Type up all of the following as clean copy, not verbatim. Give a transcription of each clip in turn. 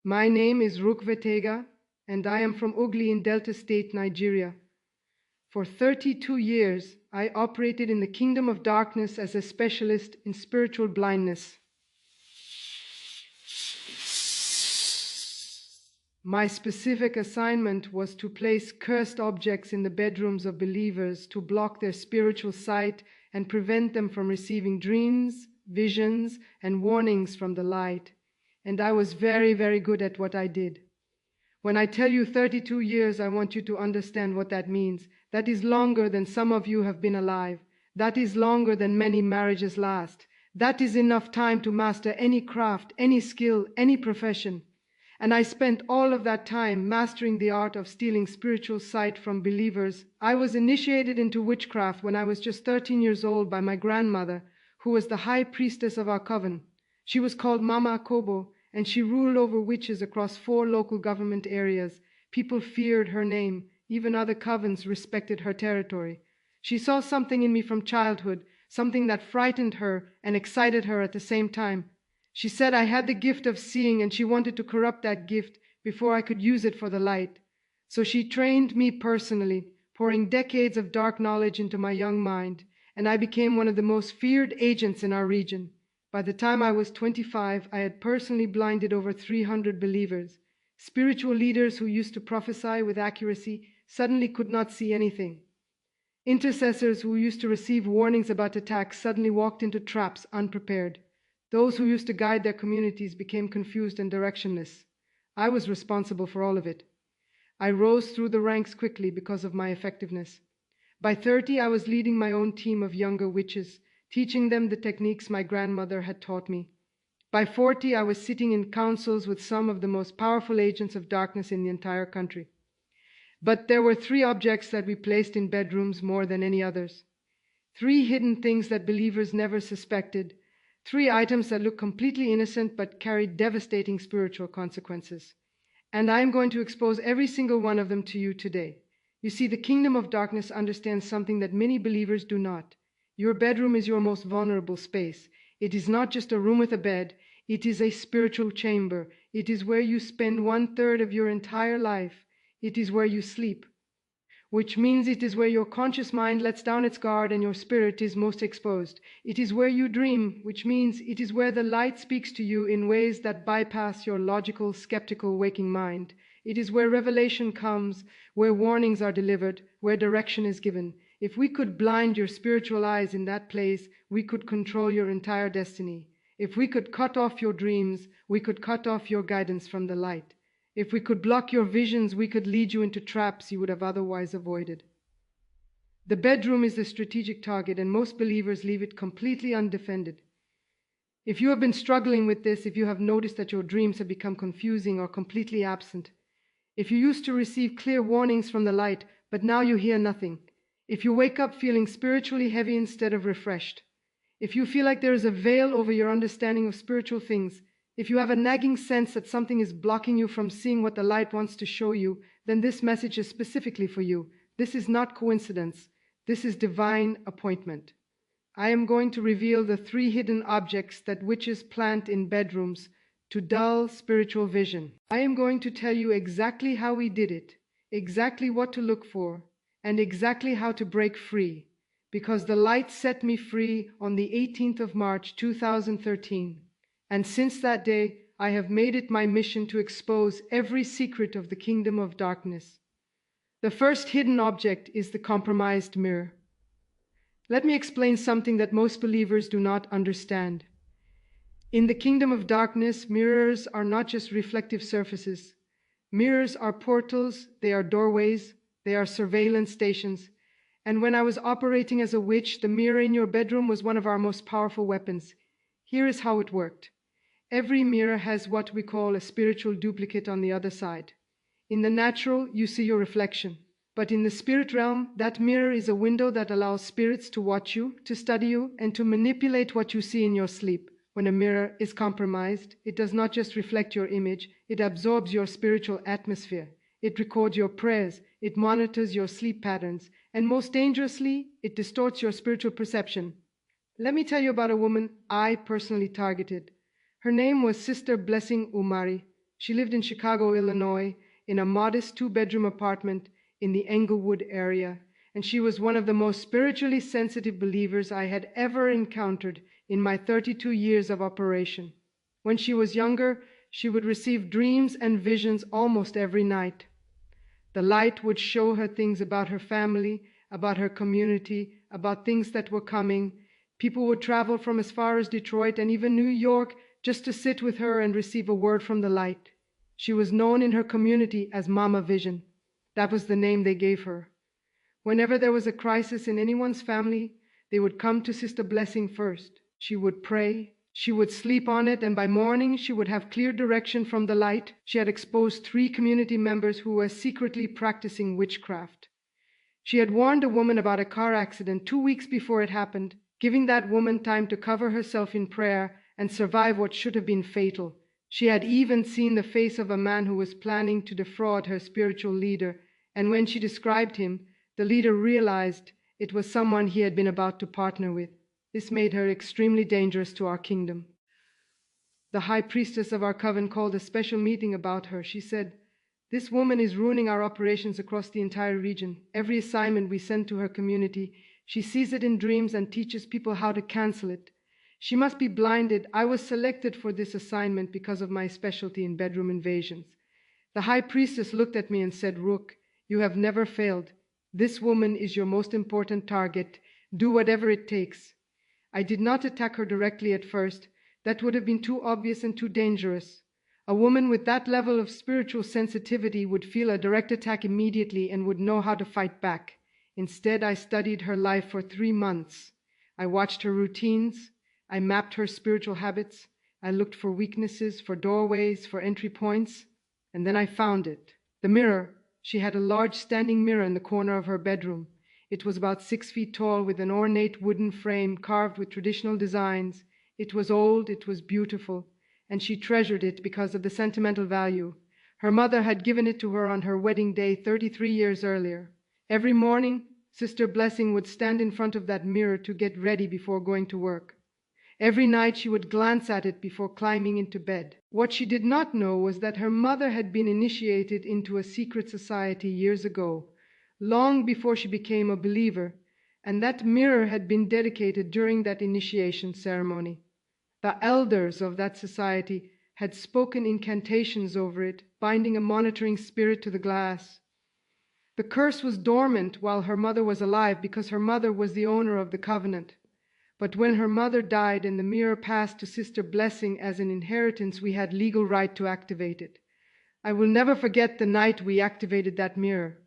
My name is Rook Vetega, and I am from Ugli in Delta State, Nigeria. For 32 years, I operated in the kingdom of darkness as a specialist in spiritual blindness. My specific assignment was to place cursed objects in the bedrooms of believers to block their spiritual sight and prevent them from receiving dreams, visions, and warnings from the light. And I was very, very good at what I did. When I tell you 32 years, I want you to understand what that means. That is longer than some of you have been alive. That is longer than many marriages last. That is enough time to master any craft, any skill, any profession. And I spent all of that time mastering the art of stealing spiritual sight from believers. I was initiated into witchcraft when I was just 13 years old by my grandmother, who was the high priestess of our coven. She was called Mama Akobo, and she ruled over witches across 4 local government areas. People feared her name. Even other covens respected her territory. She saw something in me from childhood, something that frightened her and excited her at the same time. She said I had the gift of seeing, and she wanted to corrupt that gift before I could use it for the light. So she trained me personally, pouring decades of dark knowledge into my young mind, and I became one of the most feared agents in our region. By the time I was 25, I had personally blinded over 300 believers. Spiritual leaders who used to prophesy with accuracy suddenly could not see anything. Intercessors who used to receive warnings about attacks suddenly walked into traps unprepared. Those who used to guide their communities became confused and directionless. I was responsible for all of it. I rose through the ranks quickly because of my effectiveness. By 30, I was leading my own team of younger witches, teaching them the techniques my grandmother had taught me. By 40, I was sitting in councils with some of the most powerful agents of darkness in the entire country. But there were 3 objects that we placed in bedrooms more than any others. 3 hidden things that believers never suspected. 3 items that look completely innocent but carried devastating spiritual consequences. And I am going to expose every single one of them to you today. You see, the kingdom of darkness understands something that many believers do not. Your bedroom is your most vulnerable space. It is not just a room with a bed. It is a spiritual chamber. It is where you spend 1/3 of your entire life. It is where you sleep, which means it is where your conscious mind lets down its guard and your spirit is most exposed. It is where you dream, which means it is where the light speaks to you in ways that bypass your logical, skeptical, waking mind. It is where revelation comes, where warnings are delivered, where direction is given. If we could blind your spiritual eyes in that place, we could control your entire destiny. If we could cut off your dreams, we could cut off your guidance from the light. If we could block your visions, we could lead you into traps you would have otherwise avoided. The bedroom is the strategic target, and most believers leave it completely undefended. If you have been struggling with this, if you have noticed that your dreams have become confusing or completely absent, if you used to receive clear warnings from the light, but now you hear nothing, if you wake up feeling spiritually heavy instead of refreshed, if you feel like there is a veil over your understanding of spiritual things, if you have a nagging sense that something is blocking you from seeing what the light wants to show you, then this message is specifically for you. This is not coincidence. This is divine appointment. I am going to reveal the 3 hidden objects that witches plant in bedrooms to dull spiritual vision. I am going to tell you exactly how we did it, exactly what to look for, and exactly how to break free, because the light set me free on the 18th of March 2013. And since that day, I have made it my mission to expose every secret of the kingdom of darkness. The first hidden object is the compromised mirror. Let me explain something that most believers do not understand. In the kingdom of darkness, mirrors are not just reflective surfaces. Mirrors are portals, they are doorways, they are surveillance stations. And when I was operating as a witch, the mirror in your bedroom was one of our most powerful weapons. Here is how it worked. Every mirror has what we call a spiritual duplicate on the other side. In the natural, you see your reflection. But in the spirit realm, that mirror is a window that allows spirits to watch you, to study you, and to manipulate what you see in your sleep. When a mirror is compromised, it does not just reflect your image, it absorbs your spiritual atmosphere. It records your prayers, it monitors your sleep patterns, and most dangerously, it distorts your spiritual perception. Let me tell you about a woman I personally targeted. Her name was Sister Blessing Umari. She lived in Chicago, Illinois, in a modest two-bedroom apartment in the Englewood area, and she was one of the most spiritually sensitive believers I had ever encountered in my 32 years of operation. When she was younger, she would receive dreams and visions almost every night. The light would show her things about her family, about her community, about things that were coming. People would travel from as far as Detroit and even New York just to sit with her and receive a word from the light. She was known in her community as Mama Vision. That was the name they gave her. Whenever there was a crisis in anyone's family, they would come to Sister Blessing first. She would pray. She would sleep on it, and by morning she would have clear direction from the light. She had exposed 3 community members who were secretly practicing witchcraft. She had warned a woman about a car accident 2 weeks before it happened, giving that woman time to cover herself in prayer and survive what should have been fatal. She had even seen the face of a man who was planning to defraud her spiritual leader, and when she described him, the leader realized it was someone he had been about to partner with. This made her extremely dangerous to our kingdom. The high priestess of our coven called a special meeting about her. She said, "This woman is ruining our operations across the entire region. Every assignment we send to her community, she sees it in dreams and teaches people how to cancel it. She must be blinded. I was selected for this assignment because of my specialty in bedroom invasions." The high priestess looked at me and said, "Rook, you have never failed. This woman is your most important target. Do whatever it takes." I did not attack her directly at first. That would have been too obvious and too dangerous. A woman with that level of spiritual sensitivity would feel a direct attack immediately and would know how to fight back. Instead, I studied her life for 3 months. I watched her routines. I mapped her spiritual habits. I looked for weaknesses, for doorways, for entry points. And then I found it. The mirror. She had a large standing mirror in the corner of her bedroom. It was about 6 feet tall, with an ornate wooden frame carved with traditional designs. It was old, it was beautiful, and she treasured it because of the sentimental value. Her mother had given it to her on her wedding day 33 years earlier. Every morning, Sister Blessing would stand in front of that mirror to get ready before going to work. Every night she would glance at it before climbing into bed. What she did not know was that her mother had been initiated into a secret society years ago, long before she became a believer, and that mirror had been dedicated during that initiation ceremony. The elders of that society had spoken incantations over it, binding a monitoring spirit to the glass. The curse was dormant while her mother was alive because her mother was the owner of the covenant. But when her mother died and the mirror passed to Sister Blessing as an inheritance, we had legal right to activate it. I will never forget the night we activated that mirror.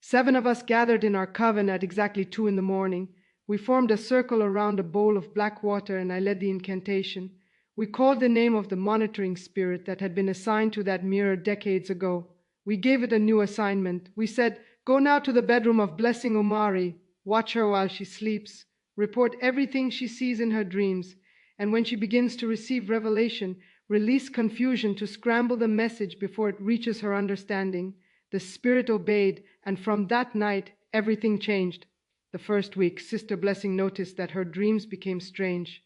7 of us gathered in our coven at exactly 2 in the morning. We formed a circle around a bowl of black water, and I led the incantation. We called the name of the monitoring spirit that had been assigned to that mirror decades ago. We gave it a new assignment. We said, "Go now to the bedroom of Blessing Omari. Watch her while she sleeps. Report everything she sees in her dreams. And when she begins to receive revelation, release confusion to scramble the message before it reaches her understanding." The spirit obeyed, and from that night, everything changed. The first week, Sister Blessing noticed that her dreams became strange.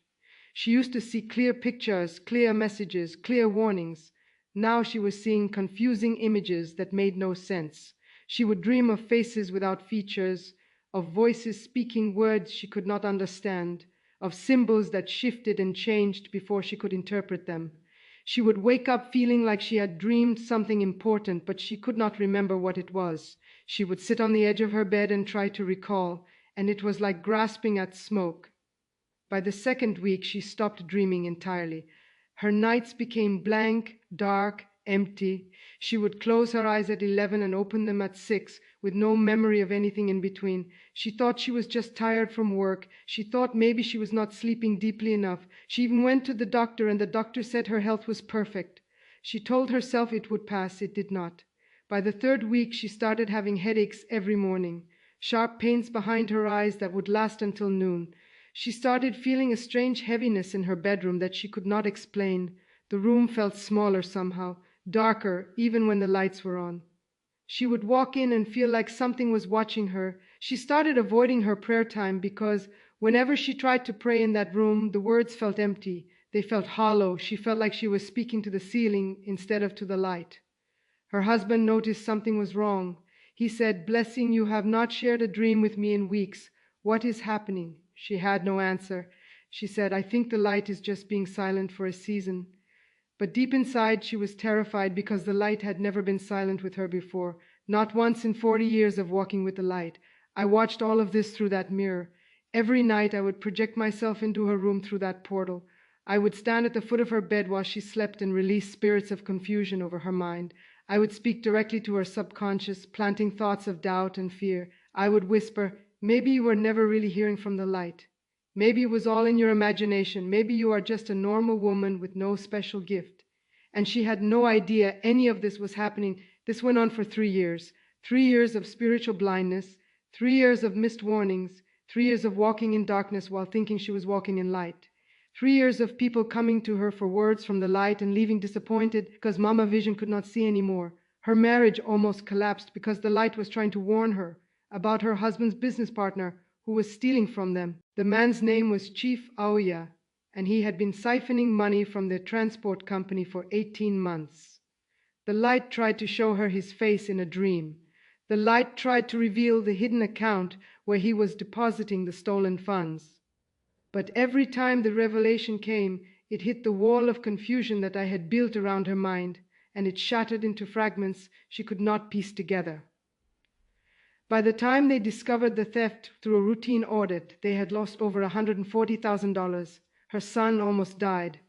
She used to see clear pictures, clear messages, clear warnings. Now she was seeing confusing images that made no sense. She would dream of faces without features, of voices speaking words she could not understand, of symbols that shifted and changed before she could interpret them. She would wake up feeling like she had dreamed something important, but she could not remember what it was. She would sit on the edge of her bed and try to recall, and it was like grasping at smoke. By the second week, she stopped dreaming entirely. Her nights became blank, dark, empty. She would close her eyes at 11 and open them at 6, with no memory of anything in between. She thought she was just tired from work. She thought maybe she was not sleeping deeply enough. She even went to the doctor, and the doctor said her health was perfect. She told herself it would pass. It did not. By the third week, she started having headaches every morning, sharp pains behind her eyes that would last until noon. She started feeling a strange heaviness in her bedroom that she could not explain. The room felt smaller somehow, darker, even when the lights were on. She would walk in and feel like something was watching her. She started avoiding her prayer time because whenever she tried to pray in that room, the words felt empty. They felt hollow. She felt like she was speaking to the ceiling instead of to the light. Her husband noticed something was wrong. He said, "Blessing, you have not shared a dream with me in weeks. What is happening?" She had no answer. She said, "I think the light is just being silent for a season." But deep inside she was terrified because the light had never been silent with her before, not once in 40 years of walking with the light. I watched all of this through that mirror. Every night I would project myself into her room through that portal. I would stand at the foot of her bed while she slept and release spirits of confusion over her mind. I would speak directly to her subconscious, planting thoughts of doubt and fear. I would whisper, "Maybe you were never really hearing from the light. Maybe it was all in your imagination. Maybe you are just a normal woman with no special gift." And she had no idea any of this was happening. This went on for 3 years. 3 years of spiritual blindness, 3 years of missed warnings, 3 years of walking in darkness while thinking she was walking in light. 3 years of people coming to her for words from the light and leaving disappointed because Mama Vision could not see anymore. Her marriage almost collapsed because the light was trying to warn her about her husband's business partner who was stealing from them. The man's name was Chief Aoya, and he had been siphoning money from their transport company for 18 months. The light tried to show her his face in a dream. The light tried to reveal the hidden account where he was depositing the stolen funds. But every time the revelation came, it hit the wall of confusion that I had built around her mind, and it shattered into fragments she could not piece together. By the time they discovered the theft through a routine audit, they had lost over $140,000. Her son almost died.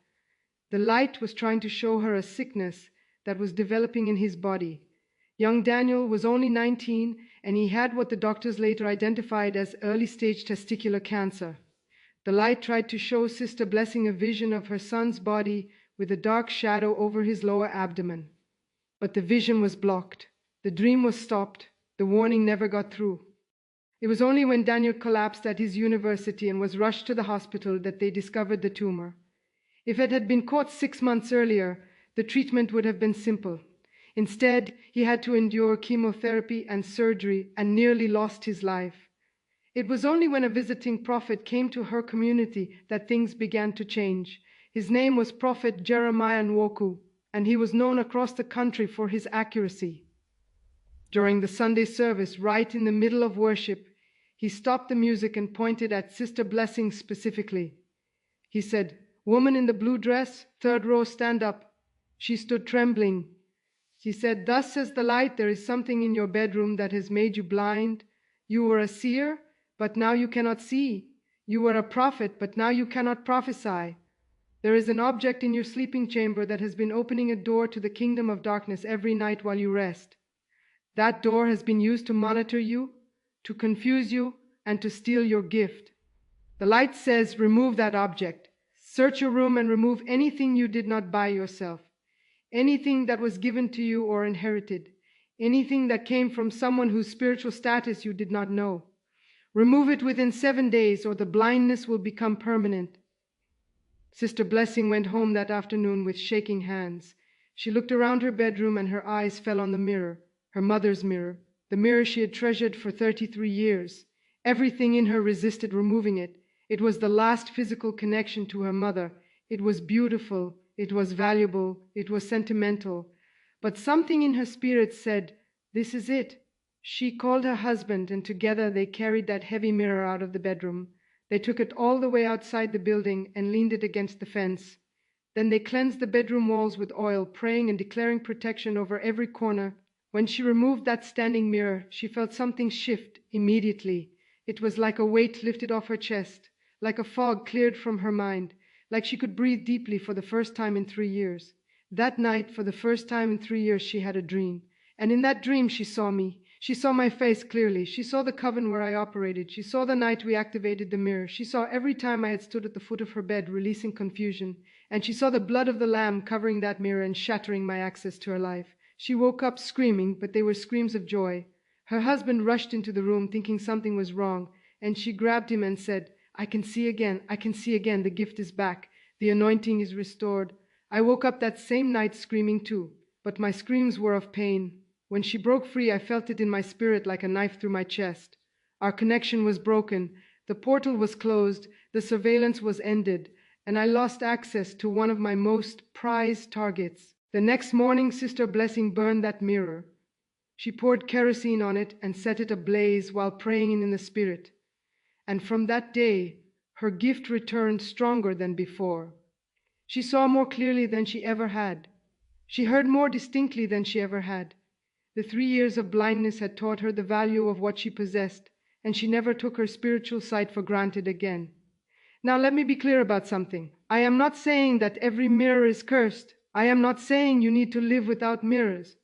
The light was trying to show her a sickness that was developing in his body. Young Daniel was only 19, and he had what the doctors later identified as early-stage testicular cancer. The light tried to show Sister Blessing a vision of her son's body with a dark shadow over his lower abdomen. But the vision was blocked. The dream was stopped. The warning never got through. It was only when Daniel collapsed at his university and was rushed to the hospital that they discovered the tumor. If it had been caught 6 months earlier, the treatment would have been simple. Instead, he had to endure chemotherapy and surgery and nearly lost his life. It was only when a visiting prophet came to her community that things began to change. His name was Prophet Jeremiah Nwoku, and he was known across the country for his accuracy. During the Sunday service, right in the middle of worship, he stopped the music and pointed at Sister Blessing specifically. He said, "Woman in the blue dress, 3rd row, stand up." She stood trembling. She said, "Thus says the light, there is something in your bedroom that has made you blind. You were a seer, but now you cannot see. You were a prophet, but now you cannot prophesy. There is an object in your sleeping chamber that has been opening a door to the kingdom of darkness every night while you rest. That door has been used to monitor you, to confuse you, and to steal your gift. The light says, remove that object. Search your room and remove anything you did not buy yourself, anything that was given to you or inherited, anything that came from someone whose spiritual status you did not know. Remove it within 7 days, or the blindness will become permanent." Sister Blessing went home that afternoon with shaking hands. She looked around her bedroom and her eyes fell on the mirror, her mother's mirror, the mirror she had treasured for 33 years. Everything in her resisted removing it. It was the last physical connection to her mother. It was beautiful, it was valuable, it was sentimental. But something in her spirit said, "This is it." She called her husband, and together they carried that heavy mirror out of the bedroom. They took it all the way outside the building and leaned it against the fence. Then they cleansed the bedroom walls with oil, praying and declaring protection over every corner. When she removed that standing mirror, she felt something shift immediately. It was like a weight lifted off her chest, like a fog cleared from her mind, like she could breathe deeply for the first time in 3 years. That night, for the first time in 3 years, she had a dream. And in that dream, she saw me. She saw my face clearly. She saw the coven where I operated. She saw the night we activated the mirror. She saw every time I had stood at the foot of her bed, releasing confusion. And she saw the blood of the Lamb covering that mirror and shattering my access to her life. She woke up screaming, but they were screams of joy. Her husband rushed into the room thinking something was wrong, and she grabbed him and said, "I can see again. I can see again. The gift is back. The anointing is restored." I woke up that same night screaming too, but my screams were of pain. When she broke free, I felt it in my spirit like a knife through my chest. Our connection was broken. The portal was closed. The surveillance was ended. and I lost access to one of my most prized targets. The next morning, Sister Blessing burned that mirror. She poured kerosene on it and set it ablaze while praying in the Spirit. And from that day, her gift returned stronger than before. She saw more clearly than she ever had. She heard more distinctly than she ever had. The 3 years of blindness had taught her the value of what she possessed, and she never took her spiritual sight for granted again. Now let me be clear about something. I am not saying that every mirror is cursed. I am not saying you need to live without mirrors.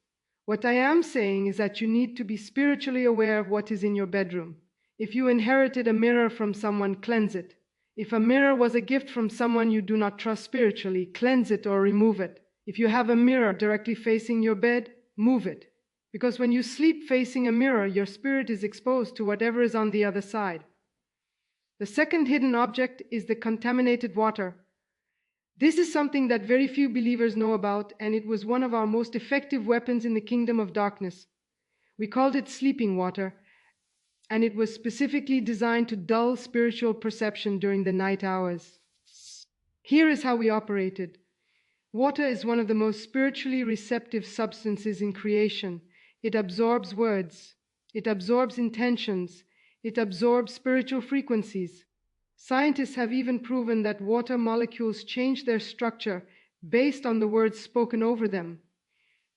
What I am saying is that you need to be spiritually aware of what is in your bedroom. If you inherited a mirror from someone, cleanse it. If a mirror was a gift from someone you do not trust spiritually, cleanse it or remove it. If you have a mirror directly facing your bed, move it. Because when you sleep facing a mirror, your spirit is exposed to whatever is on the other side. The second hidden object is the contaminated water. This is something that very few believers know about, and it was one of our most effective weapons in the kingdom of darkness. We called it sleeping water, and it was specifically designed to dull spiritual perception during the night hours. Here is how we operated. Water is one of the most spiritually receptive substances in creation. It absorbs words. It absorbs intentions. It absorbs spiritual frequencies. Scientists have even proven that water molecules change their structure based on the words spoken over them.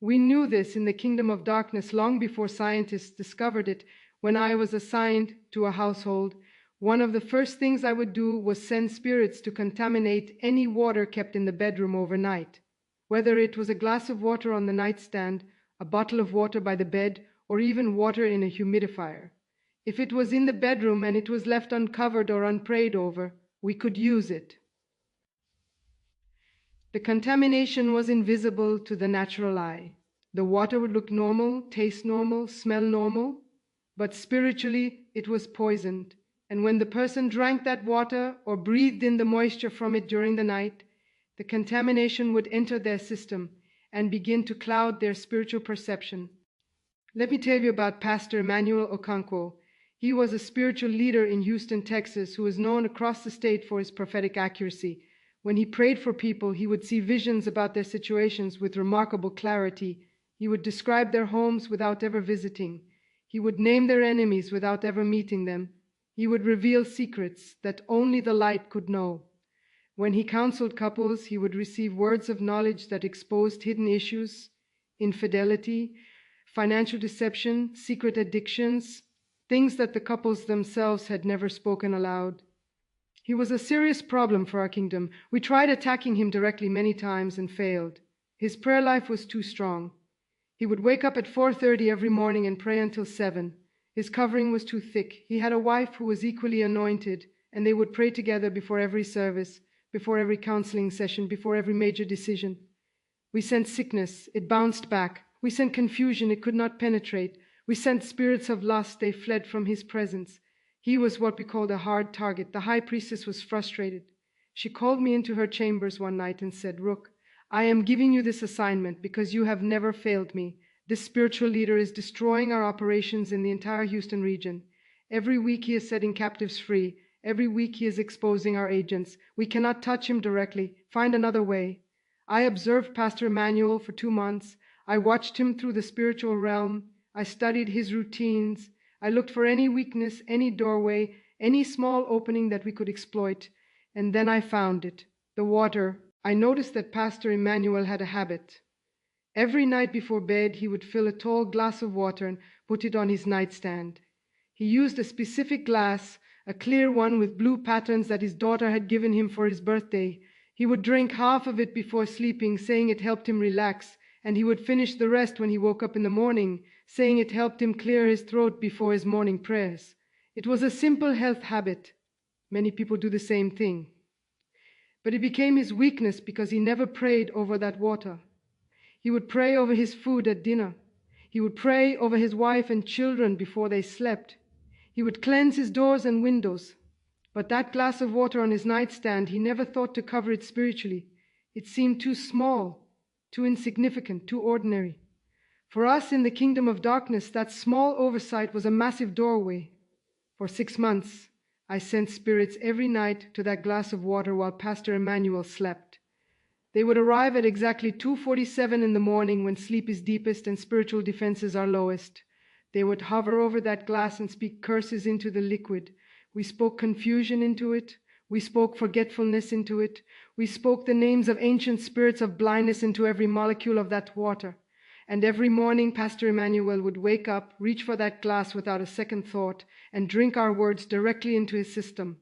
We knew this in the kingdom of darkness long before scientists discovered it. When I was assigned to a household, one of the first things I would do was send spirits to contaminate any water kept in the bedroom overnight. Whether it was a glass of water on the nightstand, a bottle of water by the bed, or even water in a humidifier. If it was in the bedroom and it was left uncovered or unprayed over, we could use it. The contamination was invisible to the natural eye. The water would look normal, taste normal, smell normal, but spiritually it was poisoned. And when the person drank that water or breathed in the moisture from it during the night, the contamination would enter their system and begin to cloud their spiritual perception. Let me tell you about Pastor Emmanuel Okonkwo. He was a spiritual leader in Houston, Texas, who was known across the state for his prophetic accuracy. When he prayed for people, he would see visions about their situations with remarkable clarity. He would describe their homes without ever visiting. He would name their enemies without ever meeting them. He would reveal secrets that only the light could know. When he counseled couples, he would receive words of knowledge that exposed hidden issues, infidelity, financial deception, secret addictions, things that the couples themselves had never spoken aloud. He was a serious problem for our kingdom. We tried attacking him directly many times and failed. His prayer life was too strong. He would wake up at 4:30 every morning and pray until 7. His covering was too thick. He had a wife who was equally anointed, and they would pray together before every service, before every counseling session, before every major decision. We sent sickness. It bounced back. We sent confusion. It could not penetrate. We sent spirits of lust. They fled from his presence. He was what we called a hard target. The high priestess was frustrated. She called me into her chambers one night and said, "Rook, I am giving you this assignment because you have never failed me. This spiritual leader is destroying our operations in the entire Houston region. Every week he is setting captives free. Every week he is exposing our agents. We cannot touch him directly. Find another way." I observed Pastor Emmanuel for 2 months. I watched him through the spiritual realm. I studied his routines. I looked for any weakness, any doorway, any small opening that we could exploit. And then I found it. The water. I noticed that Pastor Emmanuel had a habit. Every night before bed, he would fill a tall glass of water and put it on his nightstand. He used a specific glass, a clear one with blue patterns that his daughter had given him for his birthday. He would drink half of it before sleeping, saying it helped him relax, and he would finish the rest when he woke up in the morning, saying it helped him clear his throat before his morning prayers. It was a simple health habit. Many people do the same thing. But it became his weakness because he never prayed over that water. He would pray over his food at dinner. He would pray over his wife and children before they slept. He would cleanse his doors and windows. But that glass of water on his nightstand, he never thought to cover it spiritually. It seemed too small, too insignificant, too ordinary. For us in the kingdom of darkness, that small oversight was a massive doorway. For 6 months, I sent spirits every night to that glass of water while Pastor Emmanuel slept. They would arrive at exactly 2:47 in the morning when sleep is deepest and spiritual defenses are lowest. They would hover over that glass and speak curses into the liquid. We spoke confusion into it. We spoke forgetfulness into it. We spoke the names of ancient spirits of blindness into every molecule of that water. And every morning Pastor Emmanuel would wake up, reach for that glass without a second thought, and drink our words directly into his system.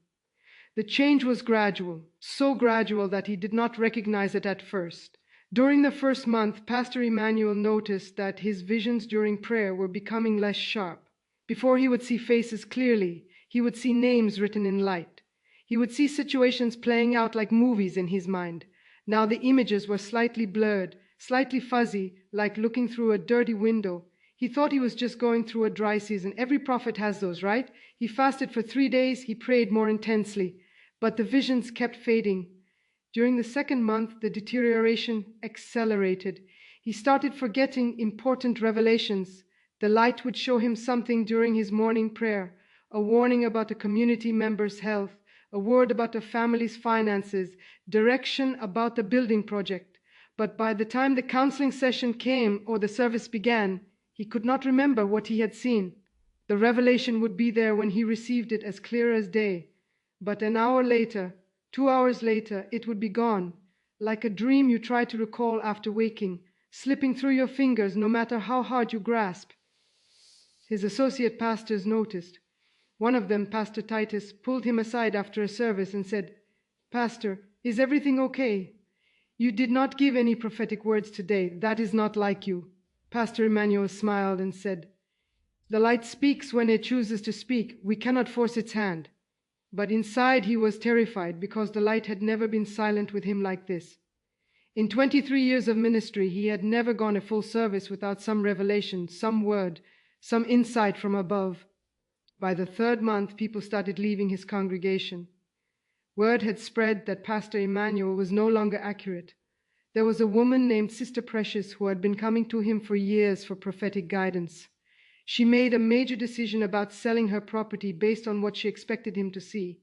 The change was gradual, so gradual that he did not recognize it at first. During the first month, Pastor Emmanuel noticed that his visions during prayer were becoming less sharp. Before he would see faces clearly, he would see names written in light. He would see situations playing out like movies in his mind. Now the images were slightly blurred, slightly fuzzy, like looking through a dirty window. He thought he was just going through a dry season. Every prophet has those, right? He fasted for 3 days, he prayed more intensely, but the visions kept fading. During the second month, the deterioration accelerated. He started forgetting important revelations. The light would show him something during his morning prayer, a warning about a community member's health, a word about a family's finances, direction about the building project. But by the time the counseling session came or the service began, he could not remember what he had seen. The revelation would be there when he received it as clear as day. But an hour later, 2 hours later, it would be gone, like a dream you try to recall after waking, slipping through your fingers no matter how hard you grasp. His associate pastors noticed. One of them, Pastor Titus, pulled him aside after a service and said, "Pastor, is everything okay? You did not give any prophetic words today. That is not like you." Pastor Emmanuel smiled and said, "The light speaks when it chooses to speak. We cannot force its hand." But inside he was terrified because the light had never been silent with him like this. In 23 years of ministry, he had never gone a full service without some revelation, some word, some insight from above. By the third month, people started leaving his congregation. Word had spread that Pastor Emmanuel was no longer accurate. There was a woman named Sister Precious who had been coming to him for years for prophetic guidance. She made a major decision about selling her property based on what she expected him to see,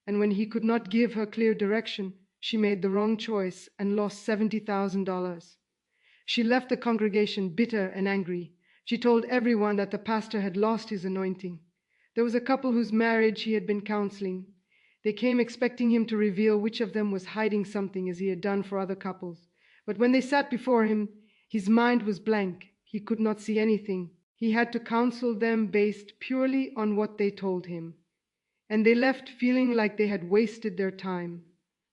and when he could not give her clear direction, she made the wrong choice and lost $70,000. She left the congregation bitter and angry. She told everyone that the pastor had lost his anointing. There was a couple whose marriage he had been counseling. They came expecting him to reveal which of them was hiding something, as he had done for other couples. But when they sat before him, his mind was blank. He could not see anything. He had to counsel them based purely on what they told him. And they left feeling like they had wasted their time.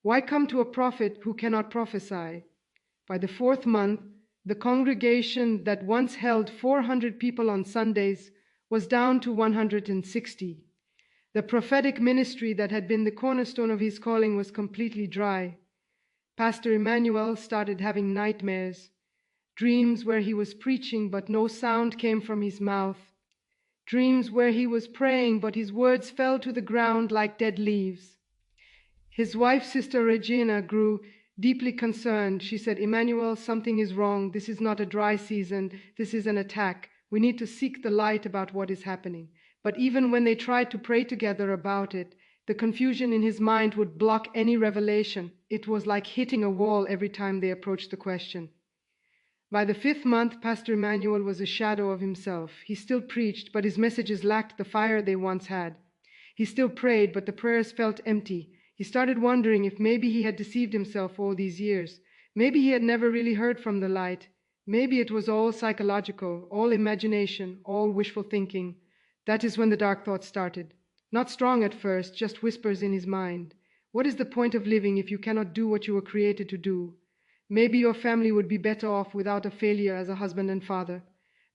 Why come to a prophet who cannot prophesy? By the fourth month, the congregation that once held 400 people on Sundays was down to 160. The prophetic ministry that had been the cornerstone of his calling was completely dry. Pastor Emmanuel started having nightmares, dreams where he was preaching but no sound came from his mouth, dreams where he was praying but his words fell to the ground like dead leaves. His wife, Sister Regina, grew deeply concerned. She said, "Emmanuel, something is wrong. This is not a dry season. This is an attack. We need to seek the light about what is happening." But even when they tried to pray together about it, the confusion in his mind would block any revelation. It was like hitting a wall every time they approached the question. By the fifth month, Pastor Emmanuel was a shadow of himself. He still preached, but his messages lacked the fire they once had. He still prayed, but the prayers felt empty. He started wondering if maybe he had deceived himself all these years. Maybe he had never really heard from the light. Maybe it was all psychological, all imagination, all wishful thinking. That is when the dark thoughts started. Not strong at first, just whispers in his mind. What is the point of living if you cannot do what you were created to do? Maybe your family would be better off without a failure as a husband and father.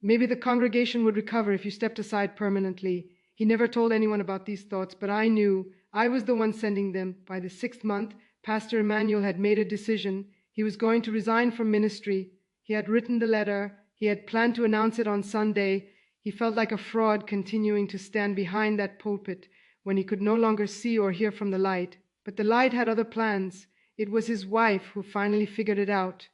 Maybe the congregation would recover if you stepped aside permanently. He never told anyone about these thoughts, but I knew. I was the one sending them. By the sixth month, Pastor Emmanuel had made a decision. He was going to resign from ministry. He had written the letter. He had planned to announce it on Sunday. He felt like a fraud continuing to stand behind that pulpit when he could no longer see or hear from the light. But the light had other plans. It was his wife who finally figured it out.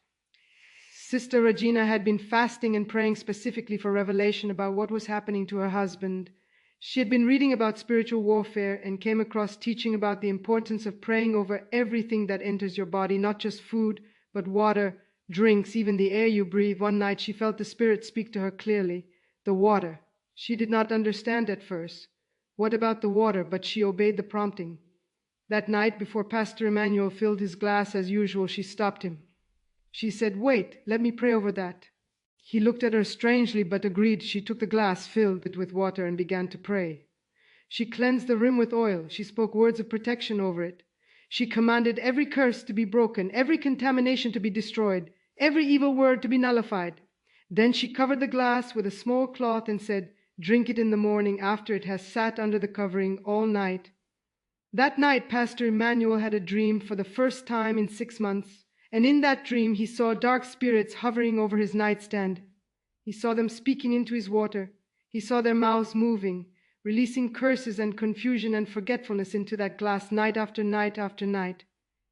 Sister Regina had been fasting and praying specifically for revelation about what was happening to her husband. She had been reading about spiritual warfare and came across teaching about the importance of praying over everything that enters your body, not just food, but water, drinks, even the air you breathe. One night she felt the Spirit speak to her clearly. The water. She did not understand at first. What about the water? But she obeyed the prompting. That night, before Pastor Emmanuel filled his glass as usual, she stopped him. She said, "Wait, let me pray over that." He looked at her strangely, but agreed. She took the glass, filled it with water, and began to pray. She cleansed the rim with oil. She spoke words of protection over it. She commanded every curse to be broken, every contamination to be destroyed, every evil word to be nullified. Then she covered the glass with a small cloth and said, "Drink it in the morning after it has sat under the covering all night." That night, Pastor Emmanuel had a dream for the first time in 6 months. And in that dream, he saw dark spirits hovering over his nightstand. He saw them speaking into his water. He saw their mouths moving, releasing curses and confusion and forgetfulness into that glass night after night after night.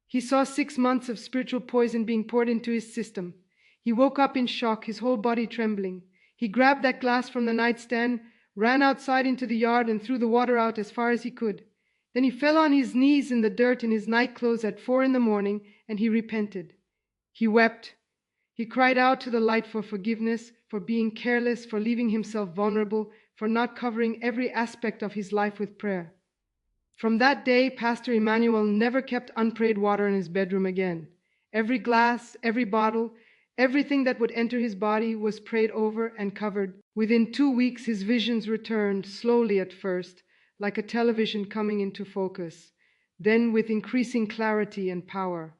He saw 6 months of spiritual poison being poured into his system. He woke up in shock, his whole body trembling. He grabbed that glass from the nightstand, ran outside into the yard, and threw the water out as far as he could. Then he fell on his knees in the dirt in his nightclothes at 4 a.m, and he repented. He wept. He cried out to the light for forgiveness, for being careless, for leaving himself vulnerable, for not covering every aspect of his life with prayer. From that day, Pastor Emmanuel never kept unprayed water in his bedroom again. Every glass, every bottle, everything that would enter his body was prayed over and covered. Within 2 weeks, his visions returned, slowly at first, like a television coming into focus, then with increasing clarity and power.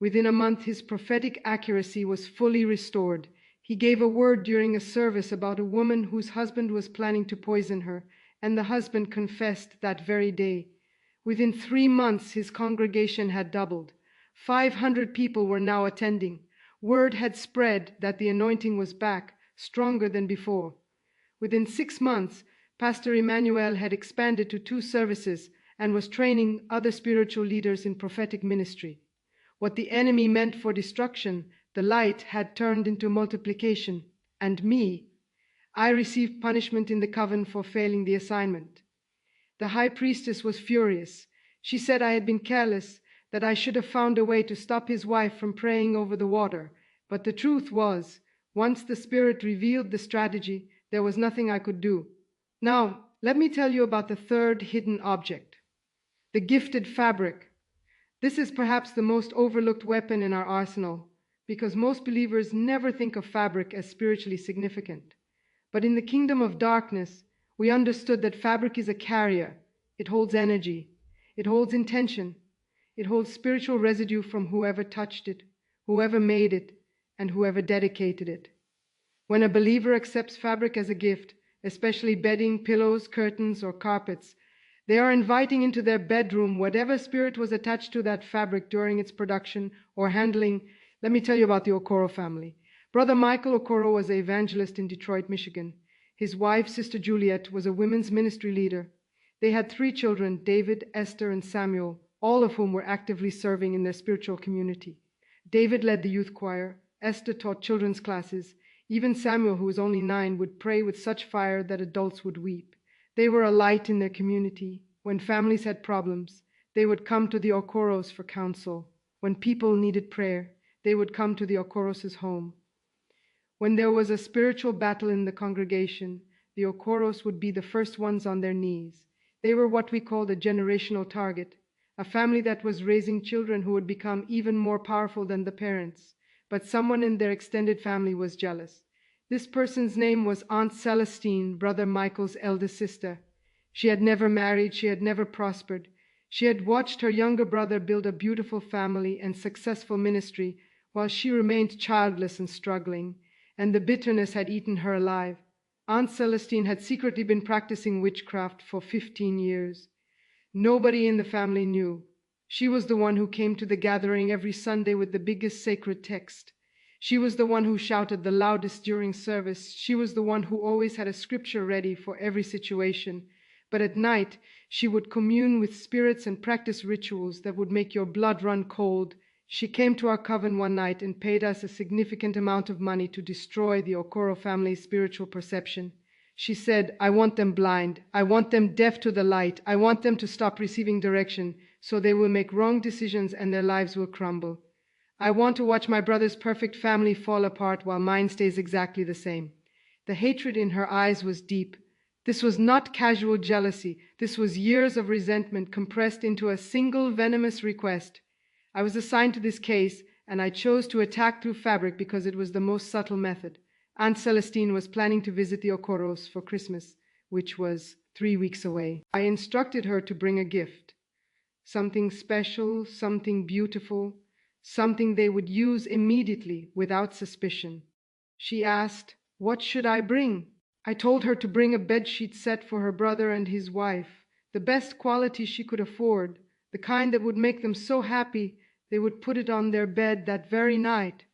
Within a month, his prophetic accuracy was fully restored. He gave a word during a service about a woman whose husband was planning to poison her, and the husband confessed that very day. Within 3 months, his congregation had doubled. 500 people were now attending. Word had spread that the anointing was back, stronger than before. Within 6 months, Pastor Emmanuel had expanded to 2 services and was training other spiritual leaders in prophetic ministry. What the enemy meant for destruction, the light had turned into multiplication. And me, I received punishment in the coven for failing the assignment. The high priestess was furious. She said I had been careless, that I should have found a way to stop his wife from praying over the water. But the truth was, once the Spirit revealed the strategy, there was nothing I could do. Now, let me tell you about the third hidden object, the gifted fabric. This is perhaps the most overlooked weapon in our arsenal, because most believers never think of fabric as spiritually significant. But in the kingdom of darkness, we understood that fabric is a carrier. It holds energy. It holds intention. It holds spiritual residue from whoever touched it, whoever made it, and whoever dedicated it. When a believer accepts fabric as a gift, especially bedding, pillows, curtains, or carpets, they are inviting into their bedroom whatever spirit was attached to that fabric during its production or handling. Let me tell you about the Okoro family. Brother Michael Okoro was an evangelist in Detroit, Michigan. His wife, Sister Juliet, was a women's ministry leader. They had 3 children, David, Esther, and Samuel, all of whom were actively serving in their spiritual community. David led the youth choir. Esther taught children's classes. Even Samuel, who was only 9, would pray with such fire that adults would weep. They were a light in their community. When families had problems, they would come to the Okoros for counsel. When people needed prayer, they would come to the Okoros' home. When there was a spiritual battle in the congregation, the Okoros would be the first ones on their knees. They were what we called a generational target, a family that was raising children who would become even more powerful than the parents. But someone in their extended family was jealous. This person's name was Aunt Celestine, Brother Michael's eldest sister. She had never married, she had never prospered. She had watched her younger brother build a beautiful family and successful ministry, while she remained childless and struggling, and the bitterness had eaten her alive. Aunt Celestine had secretly been practicing witchcraft for 15 years. Nobody in the family knew. She was the one who came to the gathering every Sunday with the biggest sacred text. She was the one who shouted the loudest during service. She was the one who always had a scripture ready for every situation. But at night, she would commune with spirits and practice rituals that would make your blood run cold. She came to our coven one night and paid us a significant amount of money to destroy the Okoro family's spiritual perception. She said, I want them blind. I want them deaf to the light. I want them to stop receiving direction, so they will make wrong decisions and their lives will crumble. I want to watch my brother's perfect family fall apart while mine stays exactly the same. The hatred in her eyes was deep. This was not casual jealousy. This was years of resentment compressed into a single venomous request. I was assigned to this case, and I chose to attack through fabric because it was the most subtle method. Aunt Celestine was planning to visit the Ocoros for Christmas, which was 3 weeks away. I instructed her to bring a gift. Something special, something beautiful, something they would use immediately without suspicion. She asked, what should I bring? I told her to bring a bedsheet set for her brother and his wife, the best quality she could afford, the kind that would make them so happy they would put it on their bed that very night.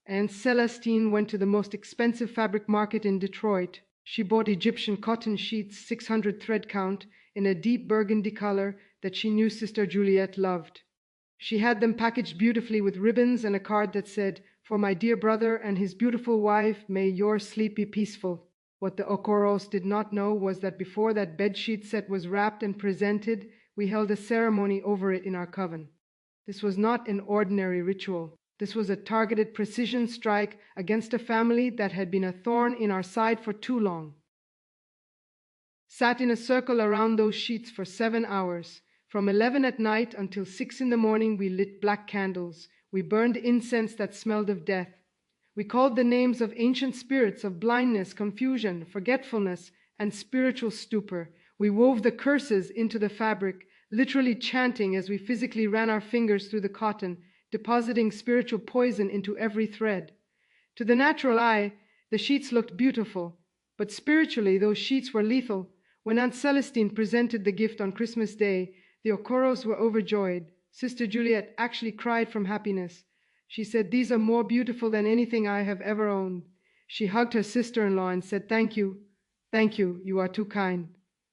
Aunt Celestine went to the most expensive fabric market in Detroit. She bought Egyptian cotton sheets, 600 thread count, in a deep burgundy color that she knew Sister Juliet loved. She had them packaged beautifully with ribbons and a card that said, for my dear brother and his beautiful wife, may your sleep be peaceful. What the Ocoros did not know was that before that bedsheet set was wrapped and presented, we held a ceremony over it in our coven. This was not an ordinary ritual. This was a targeted precision strike against a family that had been a thorn in our side for too long. Sat in a circle around those sheets for 7 hours. From 11 at night until 6 in the morning, we lit black candles. We burned incense that smelled of death. We called the names of ancient spirits of blindness, confusion, forgetfulness, and spiritual stupor. We wove the curses into the fabric, literally chanting as we physically ran our fingers through the cotton, depositing spiritual poison into every thread. To the natural eye, the sheets looked beautiful, but spiritually those sheets were lethal. When Aunt Celestine presented the gift on Christmas Day, the Ocoros were overjoyed. Sister Juliet actually cried from happiness. She said, these are more beautiful than anything I have ever owned. She hugged her sister-in-law and said, thank you, you are too kind.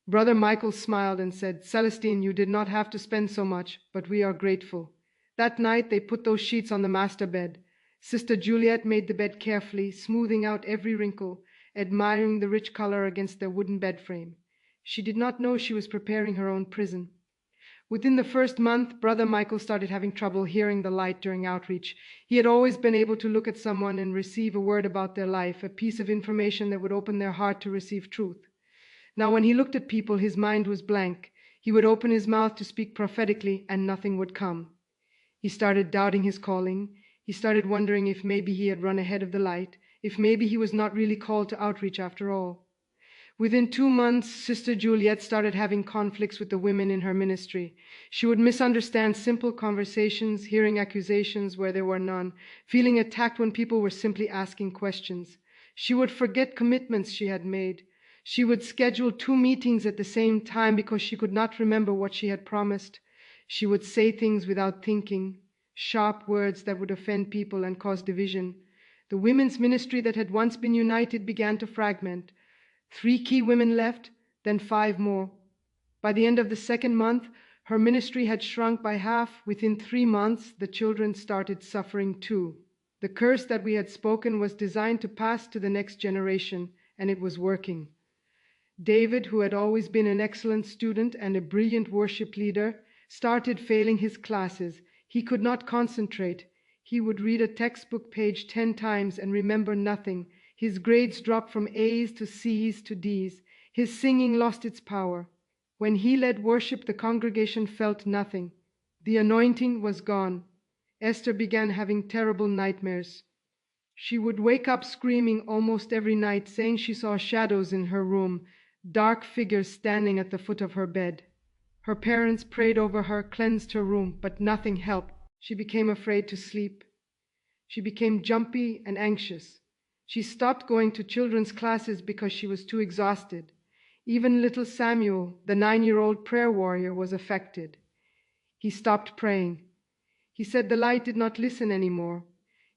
Brother Michael smiled and said, Celestine, you did not have to spend so much, but we are grateful. That night they put those sheets on the master bed. Sister Juliet made the bed carefully, smoothing out every wrinkle, admiring the rich color against their wooden bed frame. She did not know she was preparing her own prison. Within the first month, Brother Michael started having trouble hearing the light during outreach. He had always been able to look at someone and receive a word about their life, a piece of information that would open their heart to receive truth. Now, when he looked at people, his mind was blank. He would open his mouth to speak prophetically, and nothing would come. He started doubting his calling. He started wondering if maybe he had run ahead of the light, if maybe he was not really called to outreach after all. Within 2 months, Sister Juliet started having conflicts with the women in her ministry. She would misunderstand simple conversations, hearing accusations where there were none, feeling attacked when people were simply asking questions. She would forget commitments she had made. She would schedule 2 meetings at the same time because she could not remember what she had promised. She would say things without thinking, sharp words that would offend people and cause division. The women's ministry that had once been united began to fragment. 3 key women left, then 5 more. By the end of the 2nd month, her ministry had shrunk by half. Within 3 months, the children started suffering too. The curse that we had spoken was designed to pass to the next generation, and it was working. David, who had always been an excellent student and a brilliant worship leader, started failing his classes. He could not concentrate. He would read a textbook page 10 times and remember nothing. His grades dropped from A's to C's to D's. His singing lost its power. When he led worship, the congregation felt nothing. The anointing was gone. Esther began having terrible nightmares. She would wake up screaming almost every night, saying she saw shadows in her room, dark figures standing at the foot of her bed. Her parents prayed over her, cleansed her room, but nothing helped. She became afraid to sleep. She became jumpy and anxious. She stopped going to children's classes because she was too exhausted. Even little Samuel, the 9-year-old prayer warrior, was affected. He stopped praying. He said the light did not listen anymore.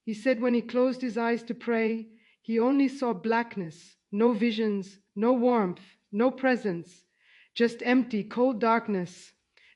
He said when he closed his eyes to pray, he only saw blackness, no visions, no warmth, no presence, just empty, cold darkness.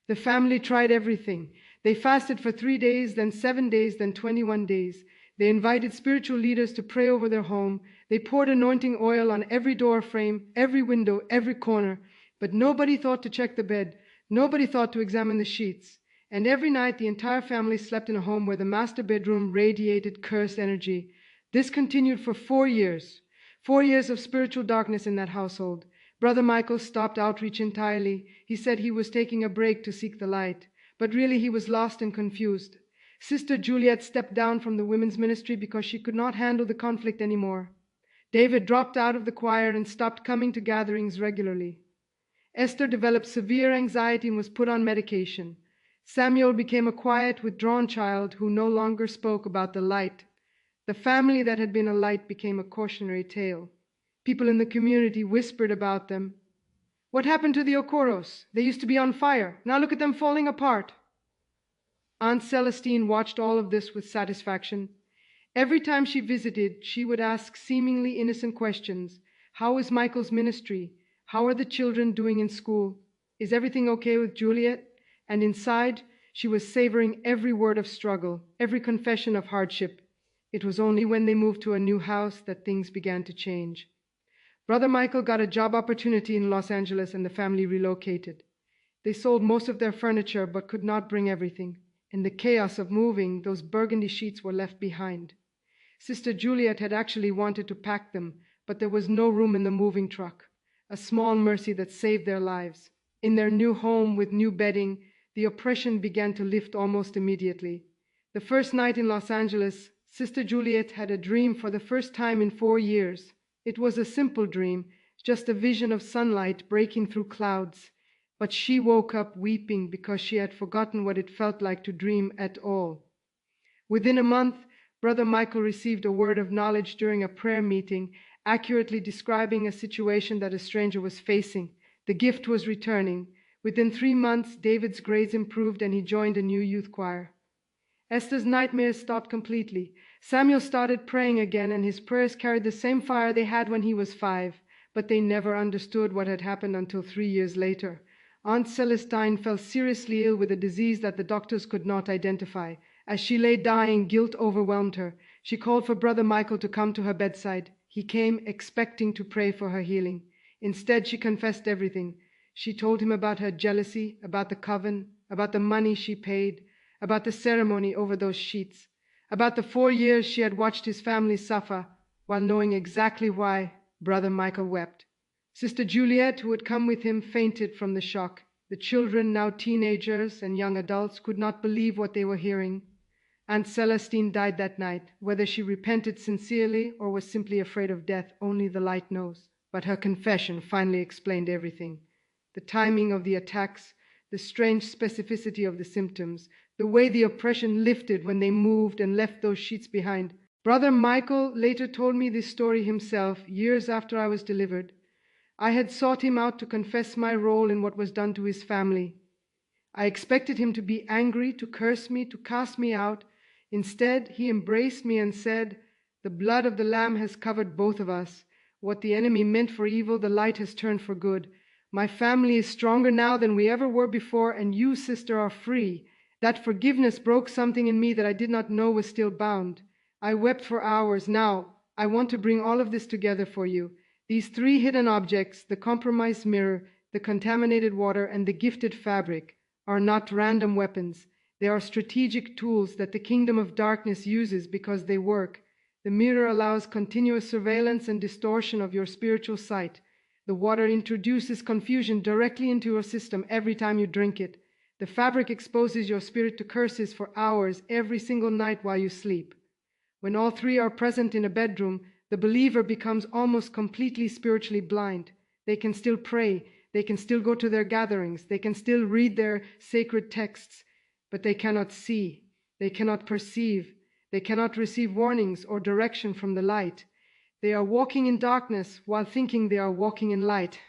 The family tried everything. They fasted for 3 days, then 7 days, then 21 days. They invited spiritual leaders to pray over their home. They poured anointing oil on every door frame, every window, every corner, but nobody thought to check the bed. Nobody thought to examine the sheets. And every night the entire family slept in a home where the master bedroom radiated cursed energy. This continued for 4 years. 4 years of spiritual darkness in that household. Brother Michael stopped outreach entirely. He said he was taking a break to seek the light, but really he was lost and confused. Sister Juliet stepped down from the women's ministry because she could not handle the conflict anymore. David dropped out of the choir and stopped coming to gatherings regularly. Esther developed severe anxiety and was put on medication. Samuel became a quiet, withdrawn child who no longer spoke about the light. The family that had been a light became a cautionary tale. People in the community whispered about them. What happened to the Okoros? They used to be on fire. Now look at them falling apart. Aunt Celestine watched all of this with satisfaction. Every time she visited, she would ask seemingly innocent questions. How is Michael's ministry? How are the children doing in school? Is everything okay with Juliet? And inside, she was savoring every word of struggle, every confession of hardship. It was only when they moved to a new house that things began to change. Brother Michael got a job opportunity in Los Angeles and the family relocated. They sold most of their furniture but could not bring everything. In the chaos of moving, those burgundy sheets were left behind. Sister Juliet had actually wanted to pack them, but there was no room in the moving truck. A small mercy that saved their lives. In their new home with new bedding, the oppression began to lift almost immediately. The first night in Los Angeles, Sister Juliet had a dream for the first time in 4 years. It was a simple dream, just a vision of sunlight breaking through clouds. But she woke up weeping because she had forgotten what it felt like to dream at all. Within a month, Brother Michael received a word of knowledge during a prayer meeting, accurately describing a situation that a stranger was facing. The gift was returning. Within 3 months, David's grades improved and he joined a new youth choir. Esther's nightmares stopped completely. Samuel started praying again, and his prayers carried the same fire they had when he was 5, but they never understood what had happened until 3 years later. Aunt Celestine fell seriously ill with a disease that the doctors could not identify. As she lay dying, guilt overwhelmed her. She called for Brother Michael to come to her bedside. He came, expecting to pray for her healing. Instead, she confessed everything. She told him about her jealousy, about the coven, about the money she paid, about the ceremony over those sheets, about the 4 years she had watched his family suffer, while knowing exactly why Brother Michael wept. Sister Juliet, who had come with him, fainted from the shock. The children, now teenagers and young adults, could not believe what they were hearing. Aunt Celestine died that night. Whether she repented sincerely or was simply afraid of death, only the light knows. But her confession finally explained everything. The timing of the attacks, the strange specificity of the symptoms, the way the oppression lifted when they moved and left those sheets behind. Brother Michael later told me this story himself, years after I was delivered. I had sought him out to confess my role in what was done to his family. I expected him to be angry, to curse me, to cast me out. Instead, he embraced me and said, "The blood of the Lamb has covered both of us. What the enemy meant for evil, the light has turned for good. My family is stronger now than we ever were before, and you, sister, are free." That forgiveness broke something in me that I did not know was still bound. I wept for hours. Now, I want to bring all of this together for you. These 3 hidden objects, the compromised mirror, the contaminated water, and the gifted fabric, are not random weapons. They are strategic tools that the kingdom of darkness uses because they work. The mirror allows continuous surveillance and distortion of your spiritual sight. The water introduces confusion directly into your system every time you drink it. The fabric exposes your spirit to curses for hours every single night while you sleep. When all 3 are present in a bedroom, the believer becomes almost completely spiritually blind. They can still pray, they can still go to their gatherings, they can still read their sacred texts, but they cannot see, they cannot perceive, they cannot receive warnings or direction from the light. They are walking in darkness while thinking they are walking in light.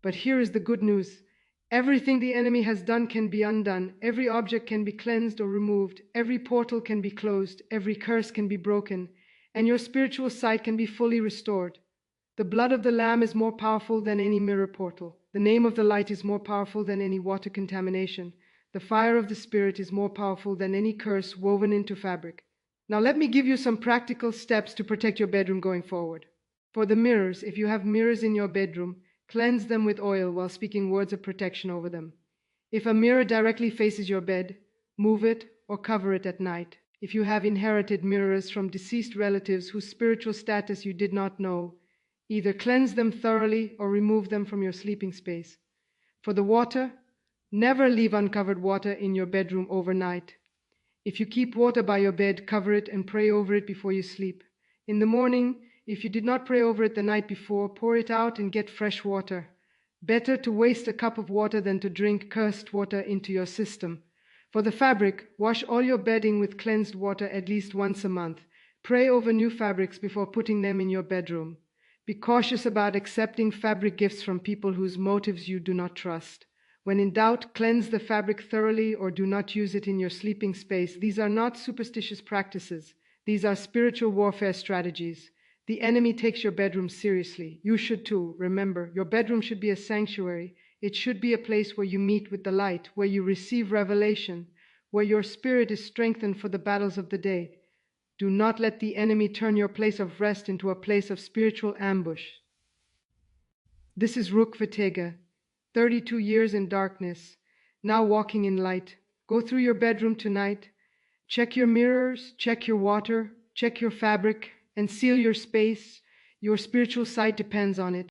But here is the good news. Everything the enemy has done can be undone. Every object can be cleansed or removed. Every portal can be closed. Every curse can be broken. And your spiritual sight can be fully restored. The blood of the Lamb is more powerful than any mirror portal. The name of the light is more powerful than any water contamination. The fire of the Spirit is more powerful than any curse woven into fabric. Now let me give you some practical steps to protect your bedroom going forward. For the mirrors, if you have mirrors in your bedroom, cleanse them with oil while speaking words of protection over them. If a mirror directly faces your bed, move it or cover it at night. If you have inherited mirrors from deceased relatives whose spiritual status you did not know, either cleanse them thoroughly or remove them from your sleeping space. For the water, never leave uncovered water in your bedroom overnight. If you keep water by your bed, cover it and pray over it before you sleep. In the morning, if you did not pray over it the night before, pour it out and get fresh water. Better to waste a cup of water than to drink cursed water into your system. For the fabric, wash all your bedding with cleansed water at least once a month. Pray over new fabrics before putting them in your bedroom. Be cautious about accepting fabric gifts from people whose motives you do not trust. When in doubt, cleanse the fabric thoroughly or do not use it in your sleeping space. These are not superstitious practices. These are spiritual warfare strategies. The enemy takes your bedroom seriously. You should too. Remember, your bedroom should be a sanctuary. It should be a place where you meet with the light, where you receive revelation, where your spirit is strengthened for the battles of the day. Do not let the enemy turn your place of rest into a place of spiritual ambush. This is Rook Vetega, 32 years in darkness, now walking in light. Go through your bedroom tonight. Check your mirrors, check your water, check your fabric, and seal your space. Your spiritual sight depends on it.